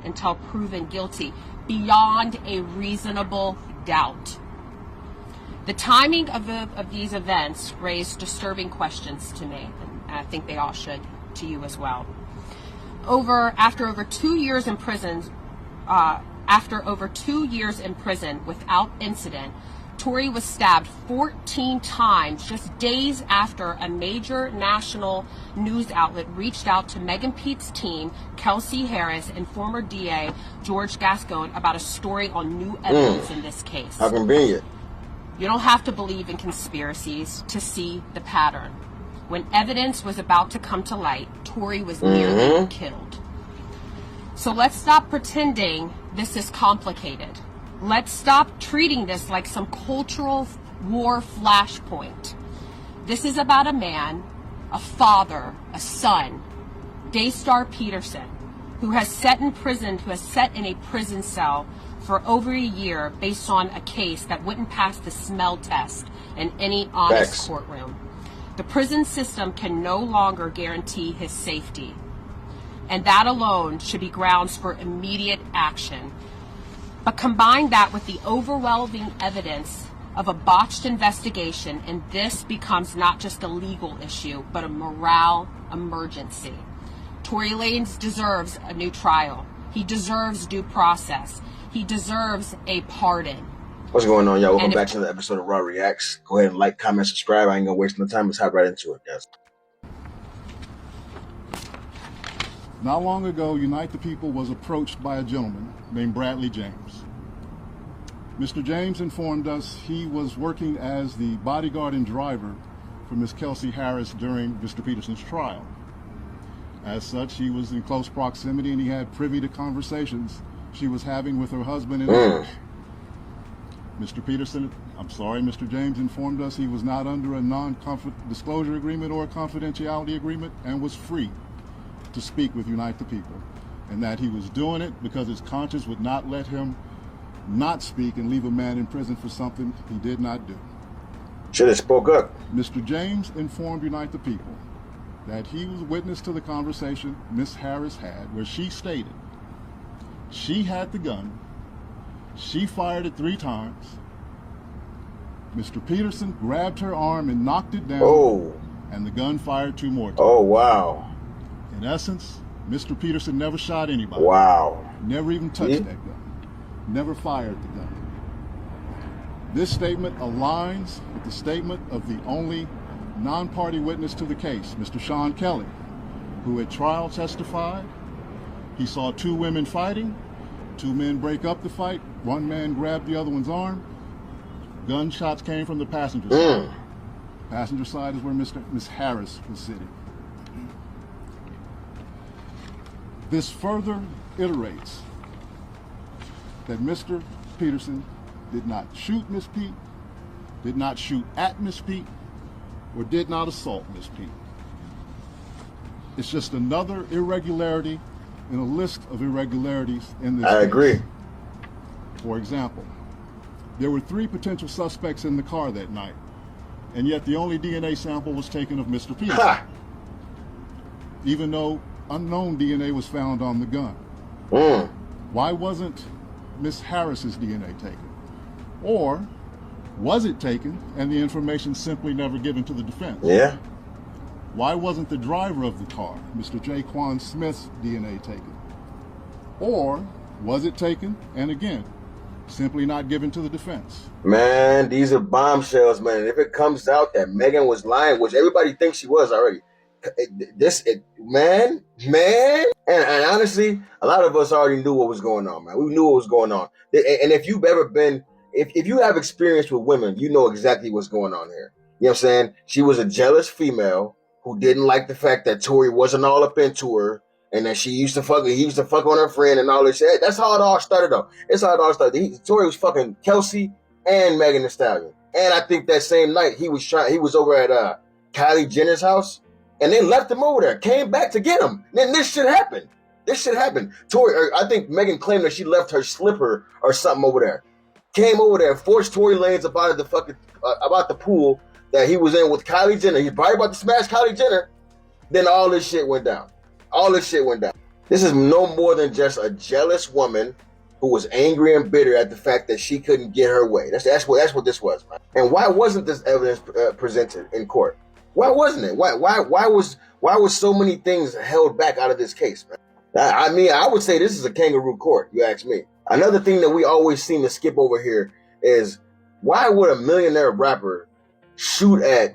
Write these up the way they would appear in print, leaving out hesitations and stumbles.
until proven guilty beyond a reasonable doubt. The timing of these events raised disturbing questions to me, and I think they all should to you as well. After over 2 years in prison without incident, Tory was stabbed 14 times just days after a major national news outlet reached out to Megan Pete's team, Kelsey Harris, and former DA George Gascon about a story on new evidence in this case. How convenient. You don't have to believe in conspiracies to see the pattern. When evidence was about to come to light, Tory was nearly killed. So let's stop pretending this is complicated. Let's stop treating this like some cultural war flashpoint. This is about a man, a father, a son, Daystar Peterson, who has sat in a prison cell for over a year based on a case that wouldn't pass the smell test in any honest courtroom. The prison system can no longer guarantee his safety, and that alone should be grounds for immediate action. But combine that with the overwhelming evidence of a botched investigation, and this becomes not just a legal issue, but a morale emergency. Tory Lanez deserves a new trial. He deserves due process. He deserves a pardon. What's going on, y'all? Welcome back to the episode of Raw Reacts. Go ahead and like, comment, subscribe. I ain't gonna waste no time. Let's hop right into it, guys. Not long ago, Unite the People was approached by a gentleman named Bradley James. Mr. James informed us he was working as the bodyguard and driver for Miss Kelsey Harris during Mr. Peterson's trial. As such, he was in close proximity and he had privy to conversations she was having with her husband and others. Mr. James informed us he was not under a non-disclosure agreement or a confidentiality agreement and was free to speak with Unite the People, and that he was doing it because his conscience would not let him not speak and leave a man in prison for something he did not do. Should have spoke up. Mr. James informed Unite the People that he was witness to the conversation Miss Harris had, where she stated she had the gun, she fired it 3 times, Mr. Peterson grabbed her arm and knocked it down, and the gun fired 2 more times. Oh, wow. In essence, Mr. Peterson never shot anybody. Wow. Never even touched that gun. Never fired the gun. This statement aligns with the statement of the only non-party witness to the case, Mr. Sean Kelly, who at trial testified he saw 2 women fighting, 2 men break up the fight, 1 man grabbed the other one's arm. Gunshots came from the passenger side. Passenger side is where Miss Harris was sitting. This further iterates that Mr. Peterson did not shoot Miss Pete, did not shoot at Miss Pete, or did not assault Miss Pete. It's just another irregularity in a list of irregularities in this case. I agree. For example, there were 3 potential suspects in the car that night, and yet the only DNA sample was taken of Mr. Peterson, even though unknown DNA was found on the gun. Why wasn't Miss Harris's DNA taken? Or was it taken and the information simply never given to the defense? Yeah. Why wasn't the driver of the car, Mr. Jaquan Smith's DNA taken? Or was it taken and again, simply not given to the defense? Man, these are bombshells, man. If it comes out that Megan was lying, which everybody thinks she was already, man, and honestly, a lot of us already knew what was going on, man. We knew what was going on. And if you've ever been, if you have experience with women, you know exactly what's going on here. You know what I'm saying? She was a jealous female who didn't like the fact that Tory wasn't all up into her, and that he used to fuck on her friend and all this shit. That's how it all started, though. It's how it all started. Tory was fucking Kelsey and Megan Thee Stallion. And I think that same night he was over at Kylie Jenner's house. And they left him over there, came back to get him. Then this shit happened. Tory, I think Megan claimed that she left her slipper or something over there. Came over there, forced Tory Lanez about the pool that he was in with Kylie Jenner. He's probably about to smash Kylie Jenner. Then all this shit went down. This is no more than just a jealous woman who was angry and bitter at the fact that she couldn't get her way. That's what this was, man. And why wasn't this evidence presented in court? Why wasn't it? Why was so many things held back out of this case, man? I mean, I would say this is a kangaroo court, you ask me. Another thing that we always seem to skip over here is, why would a millionaire rapper shoot at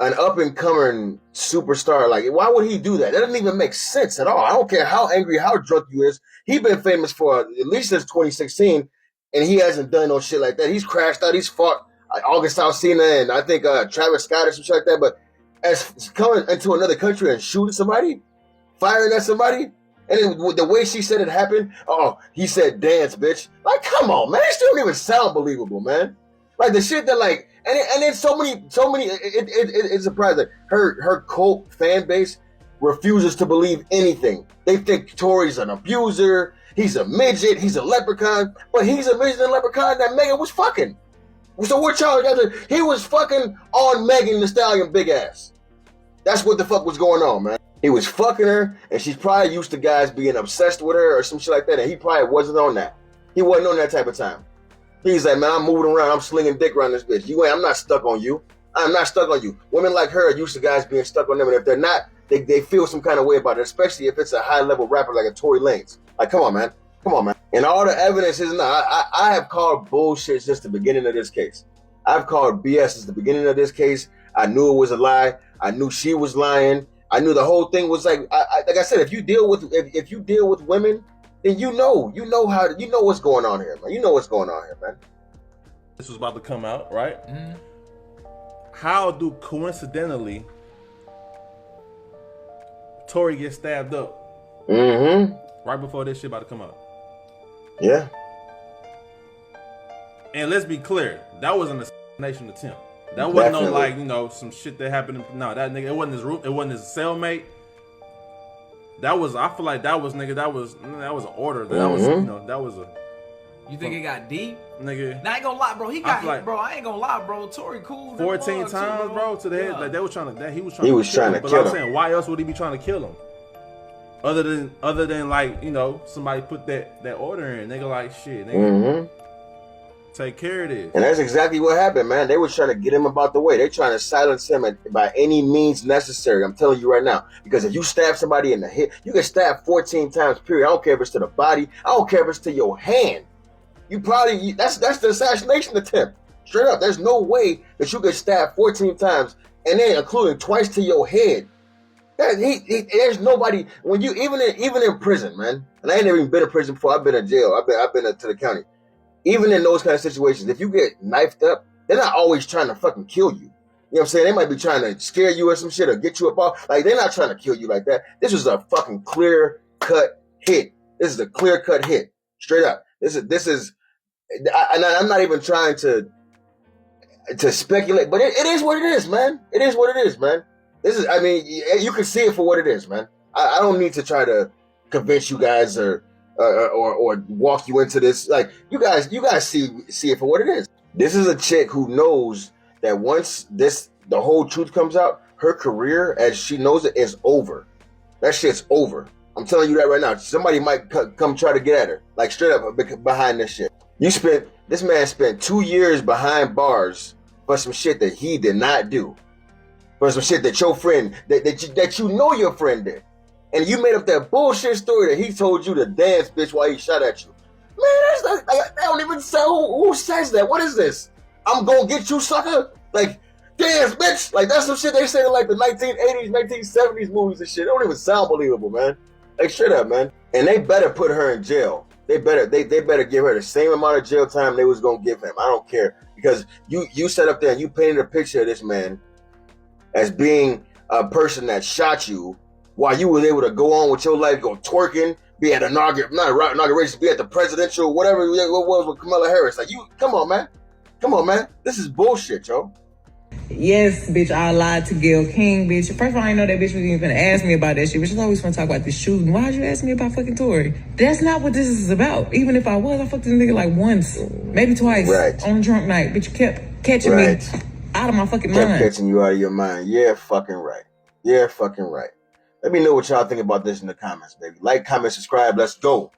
an up-and-coming superstar? Like, why would he do that? That doesn't even make sense at all. I don't care how angry, how drunk you is. He's been famous for at least since 2016, and he hasn't done no shit like that. He's crashed out. He's fought August Alsina and I think Travis Scott or some shit like that. But as coming into another country and shooting somebody, firing at somebody, and then the way she said it happened, oh, he said dance, bitch. Like, come on, man. It still don't even sound believable, man. Like, the shit that, like, and then so many, it's surprising. Like, her cult fan base refuses to believe anything. They think Tory's an abuser, he's a midget, he's a leprechaun, but he's a midget and leprechaun that Megan was fucking. So we're charged, he was fucking on Megan Thee Stallion big ass. That's what the fuck was going on, man. He was fucking her, and she's probably used to guys being obsessed with her or some shit like that, and he probably wasn't on that. He wasn't on that type of time. He's like, man, I'm moving around, I'm slinging dick around this bitch. I'm not stuck on you. I'm not stuck on you. Women like her are used to guys being stuck on them, and if they're not, they feel some kind of way about it, especially if it's a high-level rapper like a Tory Lanez. Like, come on, man. Come on, man. And all the evidence is not. I have called bullshit since the beginning of this case. I've called BS since the beginning of this case. I knew it was a lie. I knew she was lying. I knew the whole thing was like I said, if you deal with women, then you know what's going on here, man. You know what's going on here, man. This was about to come out, right? Mm-hmm. How do coincidentally Tory get stabbed up? Mm-hmm. Right before this shit about to come out. Yeah. And let's be clear, that was an assassination attempt. That wasn't no, like, some shit that happened. No, that nigga, it wasn't his room. It wasn't his cellmate. That was, I feel like that was, nigga, that was an order. That was, that was a. You think it got deep? Nigga. Now, I ain't gonna lie, bro. He got hit, bro. I ain't gonna lie, bro. Tory cool. 14 times, bro, to the head. Like, they was trying to, he was trying to kill him. But I'm saying, why else would he be trying to kill him? Other than like, somebody put that order in. Nigga like, shit, nigga. Take care of this. And that's exactly what happened, man. They were trying to get him about the way. They're trying to silence him by any means necessary. I'm telling you right now. Because if you stab somebody in the head, you can stab 14 times, period. I don't care if it's to the body. I don't care if it's to your hand. That's the assassination attempt. Straight up. There's no way that you could stab 14 times and then including twice to your head. There's nobody, when you, even in prison, man. And I ain't never even been in prison before. I've been in jail. I've been to the county. Even in those kind of situations, if you get knifed up, they're not always trying to fucking kill you. You know what I'm saying? They might be trying to scare you or some shit or get you up off. Like, they're not trying to kill you like that. This was a fucking clear-cut hit. This is a clear-cut hit. Straight up. This is, I'm not even trying to speculate, but it is what it is, man. It is what it is, man. This is, I mean, you can see it for what it is, man. I don't need to try to convince you guys or walk you into this. Like, you guys see it for what it is. This is a chick who knows that once the whole truth comes out, her career as she knows it is over. That shit's over. I'm telling you that right now. Somebody might come try to get at her, like straight up behind this shit. This man spent 2 years behind bars for some shit that he did not do, for some shit that your friend that you know your friend did. And you made up that bullshit story that he told you to dance, bitch, while he shot at you. Man, that's not, I don't even say who says that. What is this? I'm gonna get you, sucker? Like, dance, bitch. Like, that's some shit they say in like the 1980s, 1970s movies and shit. It don't even sound believable, man. Like, straight up, man. And they better put her in jail. They better give her the same amount of jail time they was gonna give him. I don't care, because you sat up there and you painted a picture of this man as being a person that shot you, while you was able to go on with your life, go twerking, be at inauguration, be at the presidential, whatever it was with Kamala Harris. Like, come on, man. This is bullshit, yo. Yes, bitch, I lied to Gayle King, bitch. First of all, I didn't know that bitch was even gonna ask me about that shit. Bitch, I always want to talk about this shooting. Why'd you ask me about fucking Tory? That's not what this is about. Even if I was, I fucked this nigga like once, maybe twice, on a drunk night. Bitch, you kept catching me out of my fucking mind. Kept catching you out of your mind. Yeah, fucking right. Let me know what y'all think about this in the comments, baby. Like, comment, subscribe. Let's go.